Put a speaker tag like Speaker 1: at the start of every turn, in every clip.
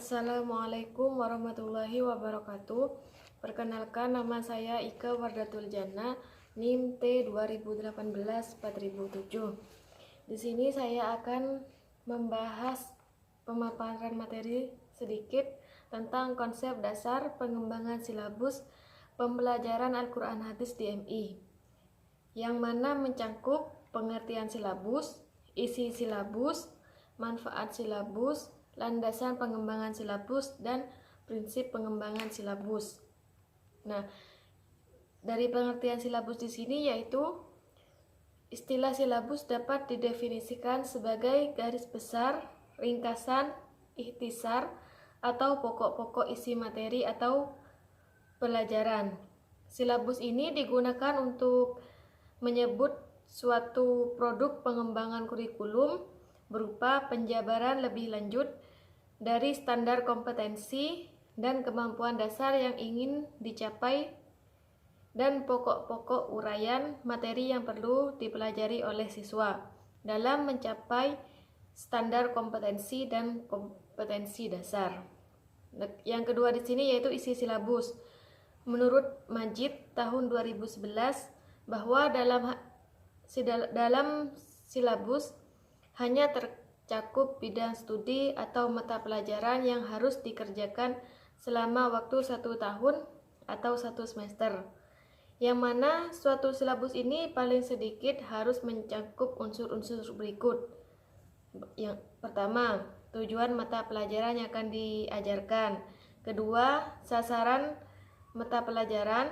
Speaker 1: Assalamualaikum warahmatullahi wabarakatuh. Perkenalkan, nama saya Ika Wardatul Jannah, NIM T 2018-4007. Di sini saya akan membahas pemaparan materi sedikit tentang konsep dasar pengembangan silabus pembelajaran Al-Quran Hadis di MI, yang mana mencangkup pengertian silabus, isi silabus, manfaat silabus, landasan pengembangan silabus, dan prinsip pengembangan silabus. Nah, dari pengertian silabus di sini yaitu istilah silabus dapat didefinisikan sebagai garis besar, ringkasan, ikhtisar, atau pokok-pokok isi materi atau pelajaran. Silabus ini digunakan untuk menyebut suatu produk pengembangan kurikulum berupa penjabaran lebih lanjut dari standar kompetensi dan kemampuan dasar yang ingin dicapai dan pokok-pokok uraian materi yang perlu dipelajari oleh siswa dalam mencapai standar kompetensi dan kompetensi dasar. Yang kedua di sini yaitu isi silabus. Menurut Majid tahun 2011 bahwa dalam silabus hanya tercakup bidang studi atau mata pelajaran yang harus dikerjakan selama waktu 1 tahun atau 1 semester, yang mana suatu silabus ini paling sedikit harus mencakup unsur-unsur berikut. Yang pertama, tujuan mata pelajaran yang akan diajarkan. Kedua, sasaran mata pelajaran.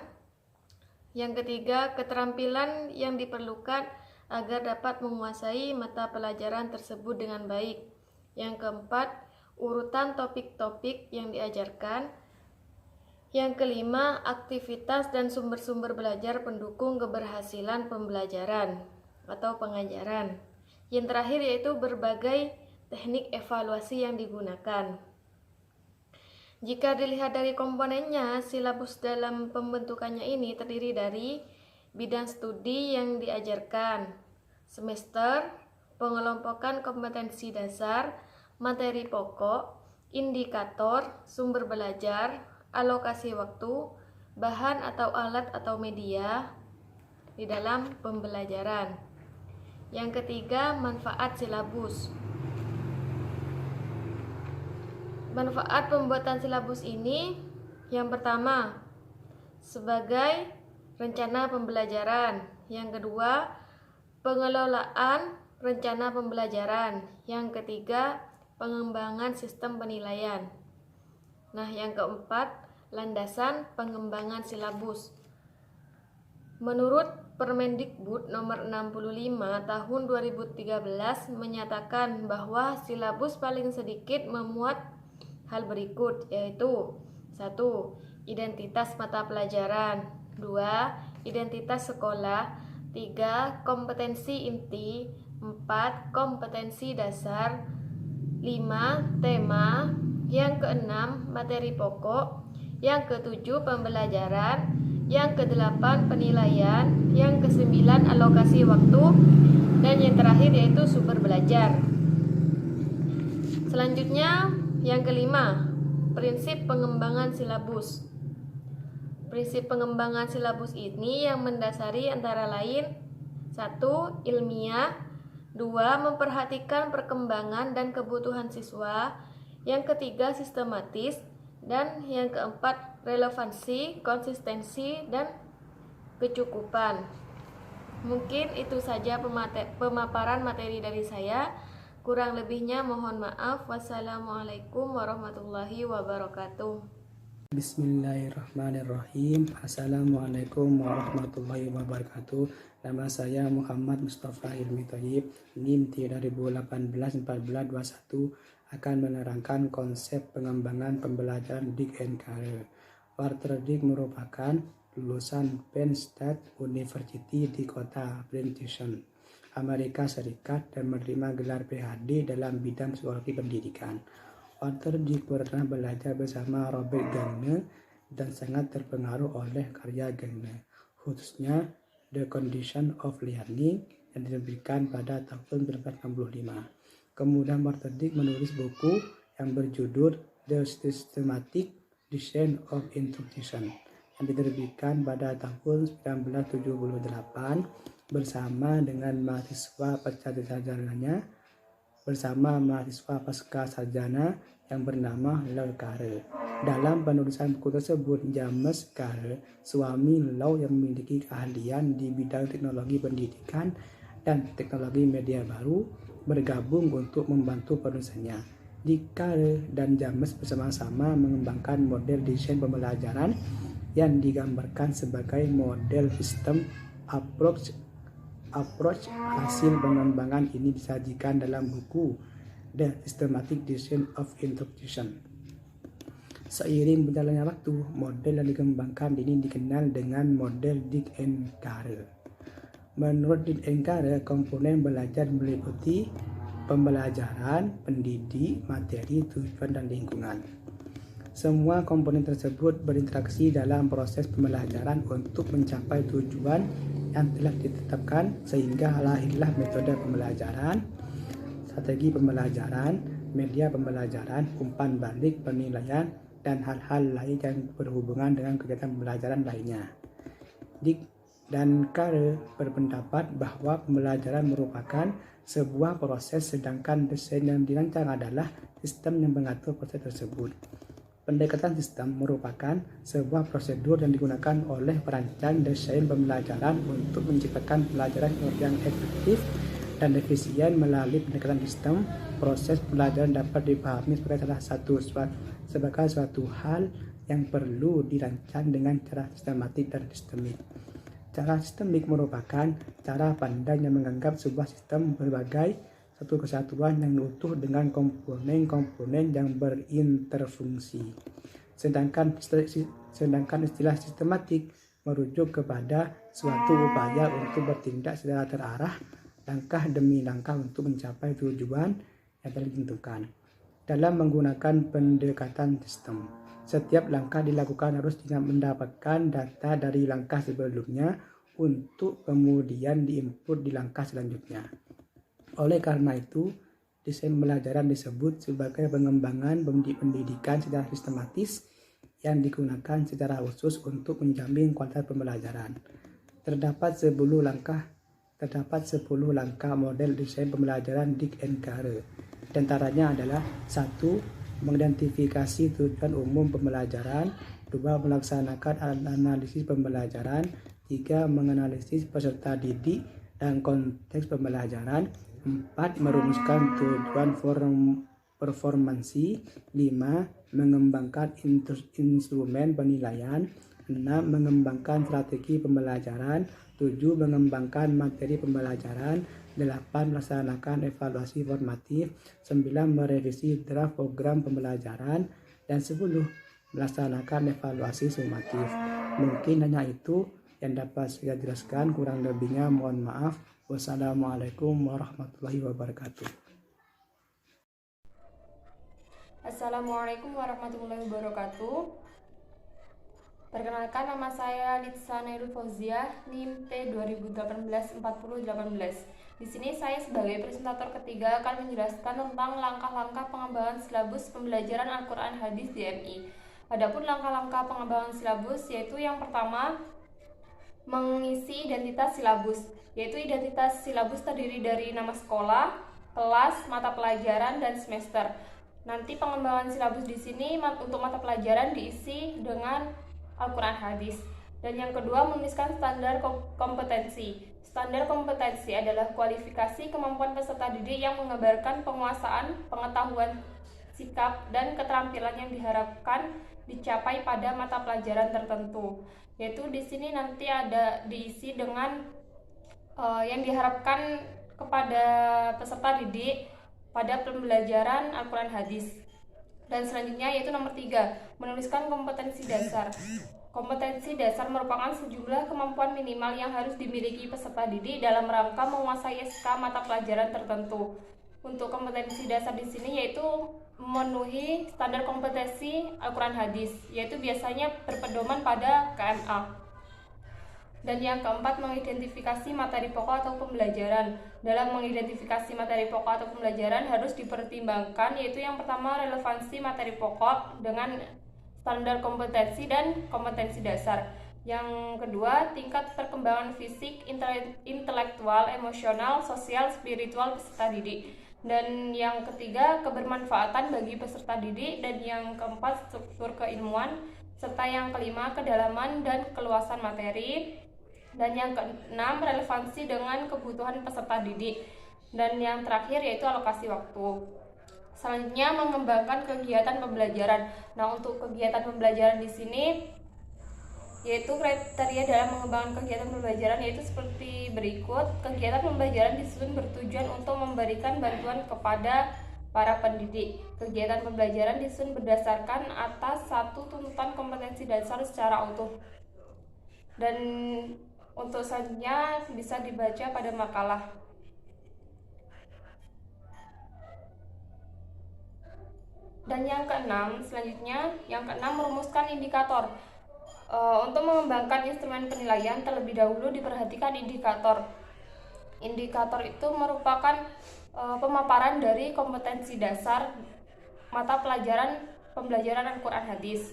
Speaker 1: Yang ketiga, keterampilan yang diperlukan agar dapat menguasai mata pelajaran tersebut dengan baik. Yang keempat, urutan topik-topik yang diajarkan. Yang kelima, aktivitas dan sumber-sumber belajar pendukung keberhasilan pembelajaran atau pengajaran. Yang terakhir yaitu berbagai teknik evaluasi yang digunakan. Jika dilihat dari komponennya, silabus dalam pembentukannya ini terdiri dari bidang studi yang diajarkan, semester, pengelompokan kompetensi dasar, materi pokok, indikator, sumber belajar, alokasi waktu, bahan atau alat atau media di dalam pembelajaran. Yang ketiga, manfaat silabus. Manfaat pembuatan silabus ini yang pertama, sebagai rencana pembelajaran. Yang kedua, pengelolaan rencana pembelajaran. Yang ketiga, pengembangan sistem penilaian. Nah, yang keempat, landasan pengembangan silabus. Menurut Permendikbud nomor 65 tahun 2013 menyatakan bahwa silabus paling sedikit memuat hal berikut, yaitu 1. Identitas mata pelajaran, 2. Identitas sekolah, 3. Kompetensi inti, 4. Kompetensi dasar, 5. Tema, yang keenam materi pokok, yang ketujuh pembelajaran, yang kedelapan penilaian, yang kesembilan alokasi waktu, dan yang terakhir yaitu sumber belajar. Selanjutnya yang kelima, prinsip pengembangan silabus. Prinsip pengembangan silabus ini yang mendasari antara lain 1. Ilmiah, 2. Memperhatikan perkembangan dan kebutuhan siswa, yang ketiga sistematis, dan yang keempat relevansi, konsistensi, dan kecukupan. Mungkin itu saja pemaparan materi dari saya. Kurang lebihnya mohon maaf. Wassalamualaikum warahmatullahi wabarakatuh.
Speaker 2: Bismillahirrahmanirrahim. Assalamualaikum warahmatullahi wabarakatuh. Nama saya Muhammad Mustafa Ilmi Thayyib, NIM 2018-1421, akan menerangkan konsep pengembangan pembelajaran Dik and Career. Warterdik merupakan lulusan Penn State University di kota Princeton, Amerika Serikat, dan menerima gelar PhD dalam bidang psikologi pendidikan. Warterdik pernah belajar bersama Robert Gardner dan sangat terpengaruh oleh karya Gardner, khususnya The Condition of Learning yang diterbitkan pada tahun 1965. Kemudian Warterdik menulis buku yang berjudul The Systematic Design of Instruction yang diterbitkan pada tahun 1978 bersama dengan mahasiswa pasca sarjana yang bernama Law Carey. Dalam penulisan buku tersebut, James Carey, suami Law yang memiliki keahlian di bidang teknologi pendidikan dan teknologi media baru, bergabung untuk membantu penulisannya. Carey dan James bersama-sama mengembangkan model desain pembelajaran yang digambarkan sebagai model sistem approach. Hasil pengembangan ini disajikan dalam buku The Systematic Design of Instruction. Seiring berjalannya waktu, model yang dikembangkan ini dikenal dengan model Dick and Carey. Menurut Dick and Carey, komponen belajar meliputi pembelajaran, pendidik, materi, tujuan, dan lingkungan. Semua komponen tersebut berinteraksi dalam proses pembelajaran untuk mencapai tujuan yang telah ditetapkan, sehingga lahirlah metode pembelajaran, strategi pembelajaran, media pembelajaran, umpan balik, penilaian, dan hal-hal lain yang berhubungan dengan kegiatan pembelajaran lainnya. Dick dan Carey berpendapat bahwa pembelajaran merupakan sebuah proses, sedangkan desain yang dirancang adalah sistem yang mengatur proses tersebut. Pendekatan sistem merupakan sebuah prosedur yang digunakan oleh perancang desain pembelajaran untuk menciptakan pembelajaran yang efektif dan efisien. Melalui pendekatan sistem, proses pembelajaran dapat dipahami sebagai suatu hal yang perlu dirancang dengan cara sistematik dan sistemik. Cara sistemik merupakan cara pandang yang menganggap sebuah sistem sebagai satu kesatuan yang utuh dengan komponen-komponen yang berinterfungsi. Sedangkan istilah sistematik merujuk kepada suatu upaya untuk bertindak secara terarah, langkah demi langkah untuk mencapai tujuan yang telah ditentukan. Dalam menggunakan pendekatan sistem, setiap langkah dilakukan harus mendapatkan data dari langkah sebelumnya untuk kemudian diinput di langkah selanjutnya. Oleh karena itu, desain pembelajaran disebut sebagai pengembangan pendidikan secara sistematis yang digunakan secara khusus untuk menjamin kualitas pembelajaran. Terdapat 10 langkah model desain pembelajaran Dick and Carey. Di antaranya adalah 1. Mengidentifikasi tujuan umum pembelajaran. 2. Melaksanakan analisis pembelajaran. 3. Menganalisis peserta didik dan konteks pembelajaran. 4. Merumuskan tujuan performansi. 5. Mengembangkan instrumen penilaian. 6. Mengembangkan strategi pembelajaran. 7. Mengembangkan materi pembelajaran. 8. Melaksanakan evaluasi formatif. 9. Merevisi draft program pembelajaran. Dan 10. Melaksanakan evaluasi sumatif. Mungkin hanya itu yang dapat saya jelaskan, kurang lebihnya mohon maaf. Wassalamualaikum warahmatullahi wabarakatuh.
Speaker 3: Assalamualaikum warahmatullahi wabarakatuh. Perkenalkan, nama saya Litsa Nairul Fauziah, NIM T 2018-4018. Di sini saya sebagai presentator ketiga akan menjelaskan tentang langkah-langkah pengembangan silabus pembelajaran Al-Quran Hadis di MI. Adapun langkah-langkah pengembangan silabus yaitu yang pertama, mengisi identitas silabus, yaitu identitas silabus terdiri dari nama sekolah, kelas, mata pelajaran, dan semester. Nanti pengembangan silabus di sini untuk mata pelajaran diisi dengan Al-Quran Hadis. Dan yang kedua, menuliskan standar kompetensi. Standar kompetensi adalah kualifikasi kemampuan peserta didik yang menggambarkan penguasaan, pengetahuan, sikap, dan keterampilan yang diharapkan dicapai pada mata pelajaran tertentu. Yaitu di sini nanti ada diisi dengan yang diharapkan kepada peserta didik pada pembelajaran Al-Quran Hadis. Dan selanjutnya yaitu nomor 3, menuliskan kompetensi dasar. Kompetensi dasar merupakan sejumlah kemampuan minimal yang harus dimiliki peserta didik dalam rangka menguasai SK mata pelajaran tertentu. Untuk kompetensi dasar di sini yaitu memenuhi standar kompetensi Al-Quran Hadis, yaitu biasanya berpedoman pada KMA. Dan yang keempat, mengidentifikasi materi pokok atau pembelajaran. Dalam mengidentifikasi materi pokok atau pembelajaran harus dipertimbangkan, yaitu yang pertama, relevansi materi pokok dengan standar kompetensi dan kompetensi dasar. Yang kedua, tingkat perkembangan fisik, intelektual, emosional, sosial, spiritual peserta didik. Dan yang ketiga, kebermanfaatan bagi peserta didik. Dan yang keempat, struktur keilmuan. Serta yang kelima, kedalaman dan keluasan materi. Dan yang keenam, relevansi dengan kebutuhan peserta didik. Dan yang terakhir yaitu alokasi waktu. Selanjutnya, mengembangkan kegiatan pembelajaran. Nah, untuk kegiatan pembelajaran di sini yaitu kriteria dalam mengembangkan kegiatan pembelajaran yaitu seperti berikut. Kegiatan pembelajaran disusun bertujuan untuk memberikan bantuan kepada para pendidik. Kegiatan pembelajaran disusun berdasarkan atas satu tuntutan kompetensi dasar secara utuh. Dan untuk selanjutnya bisa dibaca pada makalah. Dan yang keenam, merumuskan indikator. Untuk mengembangkan instrumen penilaian terlebih dahulu diperhatikan indikator. Indikator itu merupakan pemaparan dari kompetensi dasar mata pelajaran pembelajaran Al-Quran Hadis.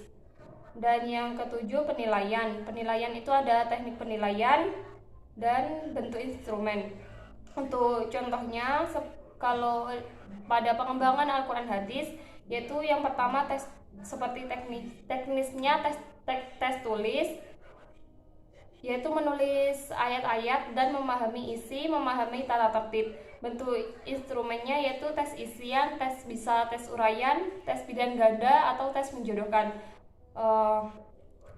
Speaker 3: Dan yang ketujuh, penilaian. Penilaian itu ada teknik penilaian dan bentuk instrumen. Untuk contohnya, kalau pada pengembangan Al-Quran Hadis, yaitu yang pertama seperti teknisnya tes tulis, yaitu menulis ayat-ayat dan memahami isi, memahami tata tertib. Bentuk instrumennya yaitu tes isian, tes bisa tes uraian, tes pilihan ganda atau tes menjodohkan.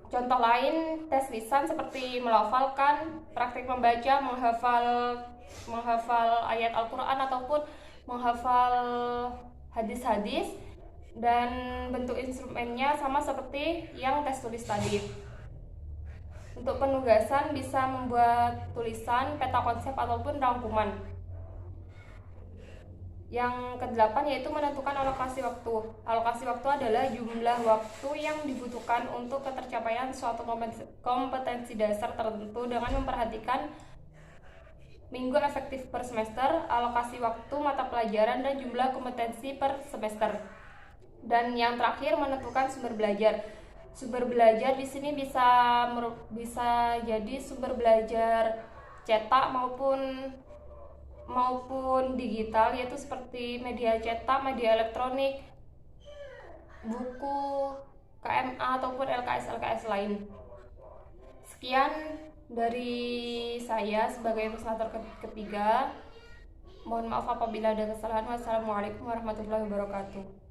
Speaker 3: Contoh lain, tes lisan seperti melafalkan, praktik membaca, menghafal ayat Al-Quran ataupun menghafal hadis-hadis. Dan bentuk instrumennya sama seperti yang tes tulis tadi. Untuk penugasan bisa membuat tulisan, peta konsep ataupun rangkuman. Yang kedelapan yaitu menentukan alokasi waktu. Alokasi waktu adalah jumlah waktu yang dibutuhkan untuk ketercapaian suatu kompetensi dasar tertentu dengan memperhatikan minggu efektif per semester, alokasi waktu mata pelajaran, dan jumlah kompetensi per semester. Dan yang terakhir, menentukan sumber belajar. Sumber belajar di sini bisa jadi sumber belajar cetak maupun digital, yaitu seperti media cetak, media elektronik, buku, KMA ataupun LKS lain. Sekian dari saya sebagai presentator ketiga. Mohon maaf apabila ada kesalahan. Wassalamualaikum warahmatullahi wabarakatuh.